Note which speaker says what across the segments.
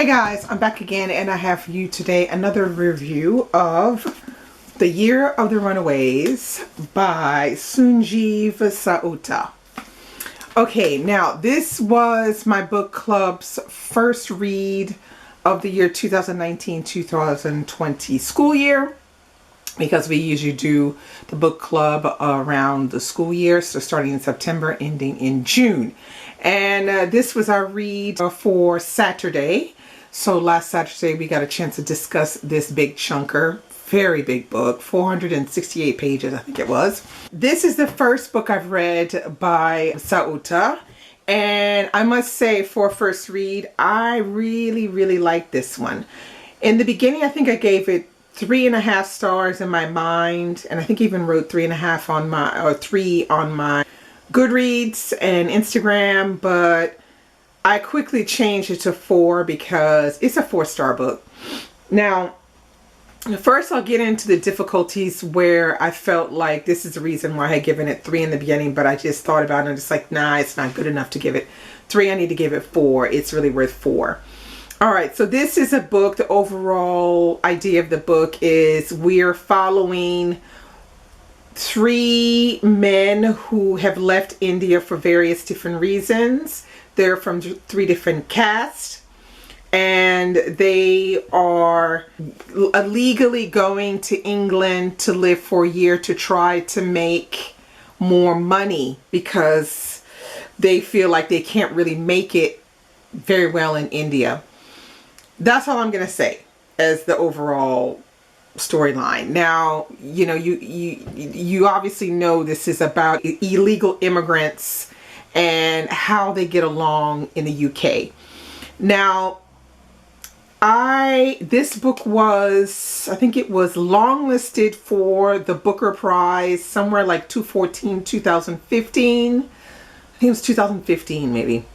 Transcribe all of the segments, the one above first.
Speaker 1: Hey guys, I'm back again and I have for you today another review of The Year of the Runaways by Sunjeev Sauta. Okay, now this was my book club's first read of the year 2019-2020 school year, because we usually do the book club around the school year, so starting in September, ending in June. And this was our read for Saturday. So last Saturday we got a chance to discuss this big chunker, very big book, 468 pages I think it was. This is the first book I've read by Sauta, and I must say for first read I really like this one. In the beginning I think I gave it 3.5 stars in my mind, and I think even wrote 3.5 on my, or 3 on my Goodreads and Instagram, but I quickly changed it to 4 because it's a 4-star book. Now, first I'll get into the difficulties where I felt like this is the reason why I had given it 3 in the beginning, but I just thought about it and I'm just like, nah, it's not good enough to give it 3. I need to give it 4. It's really worth 4. Alright, so this is a book. The overall idea of the book is we're following 3 men who have left India for various different reasons. They're from 3 different castes, and they are illegally going to England to live for a year to try to make more money because they feel like they can't really make it very well in India. That's all I'm going to say as the overall storyline. Now, you know, you obviously know this is about illegal immigrants and how they get along in the UK. Now, this book was, I think it was longlisted for the Booker Prize somewhere like 2015. I think it was 2015 maybe.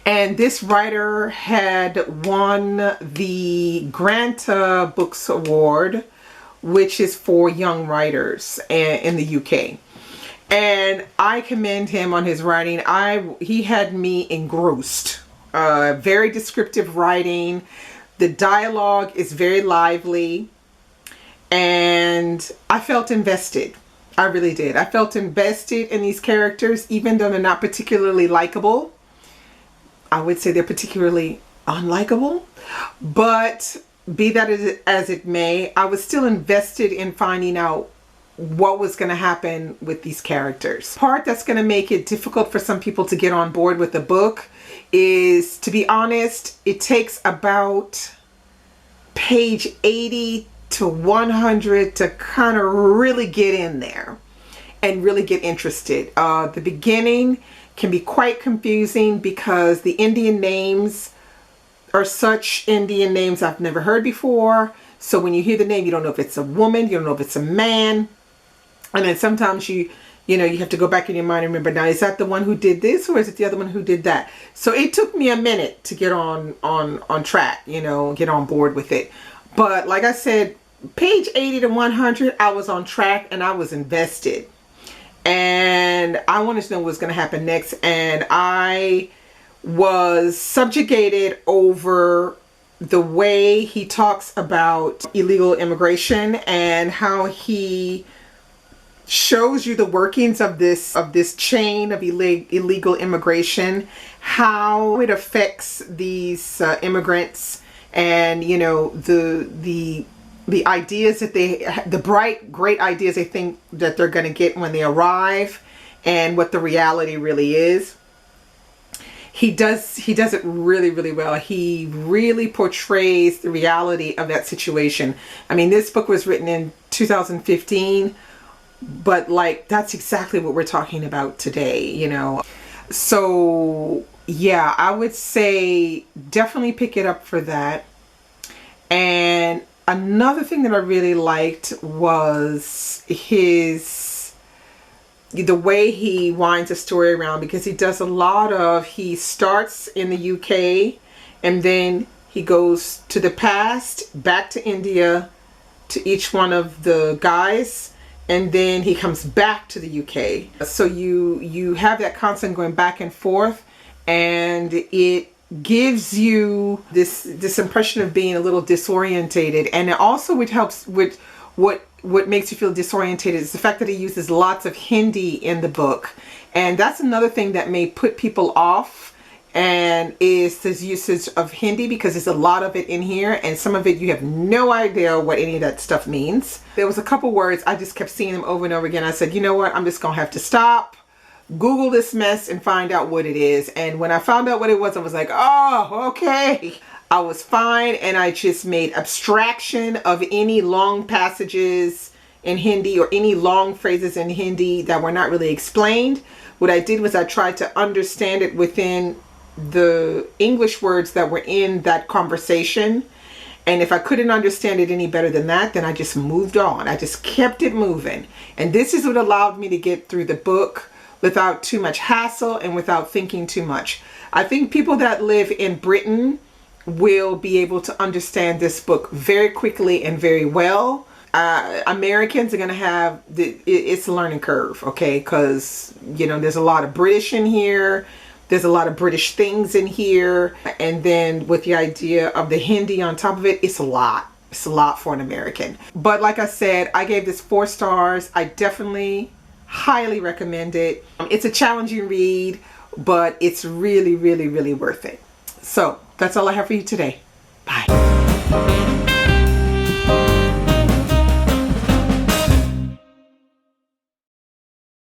Speaker 1: And this writer had won the Granta Books Award, which is for young writers in the UK. And I commend him on his writing. He had me engrossed. Very descriptive writing. The dialogue is very lively. And I felt invested. I really did. I felt invested in these characters, even though they're not particularly likable. I would say they're particularly unlikable. But be that as it may, I was still invested in finding out what was going to happen with these characters. The part that's going to make it difficult for some people to get on board with the book is, to be honest, it takes about page 80 to 100 to kind of really get in there and really get interested. The beginning can be quite confusing because the Indian names are such Indian names I've never heard before. So when you hear the name, you don't know if it's a woman, you don't know if it's a man. And then sometimes you have to go back in your mind and remember, now is that the one who did this or is it the other one who did that? So it took me a minute to get on track, get on board with it. But like I said, page 80 to 100, I was on track and I was invested. And I wanted to know what was going to happen next. And I was subjugated over the way he talks about illegal immigration and how he shows you the workings of this chain of illegal immigration, how it affects these immigrants, and the ideas that the great ideas they think that they're going to get when they arrive, and what the reality really is. He does it really well. He really portrays the reality of that situation. I mean, this book was written in 2015, but like that's exactly what we're talking about today, So yeah, I would say definitely pick it up for that. And another thing that I really liked was the way he winds a story around, because he does a lot of, he starts in the UK and then he goes to the past, back to India, to each one of the guys, and then he comes back to the UK. So you have that constant going back and forth, and it gives you this impression of being a little disorientated, and it also, which helps with what makes you feel disorientated, is the fact that he uses lots of Hindi in the book. And that's another thing that may put people off, and is this usage of Hindi, because there's a lot of it in here, and some of it you have no idea what any of that stuff means. There was a couple words I just kept seeing them over and over again. I said, you know what, I'm just gonna have to stop, Google this mess, and find out what it is. And when I found out what it was, I was like, oh, okay. I was fine, and I just made abstraction of any long passages in Hindi or any long phrases in Hindi that were not really explained. What I did was I tried to understand it within the English words that were in that conversation. And if I couldn't understand it any better than that, then I just moved on. I just kept it moving. And this is what allowed me to get through the book without too much hassle and without thinking too much. I think people that live in Britain will be able to understand this book very quickly and very well. Americans are going to have it's a learning curve, okay? Because, you know, there's a lot of British in here. There's a lot of British things in here. And then with the idea of the Hindi on top of it, it's a lot. It's a lot for an American. But like I said, I gave this 4 stars. I definitely highly recommend it. It's a challenging read, but it's really, really, really worth it. So that's all I have for you today. Bye.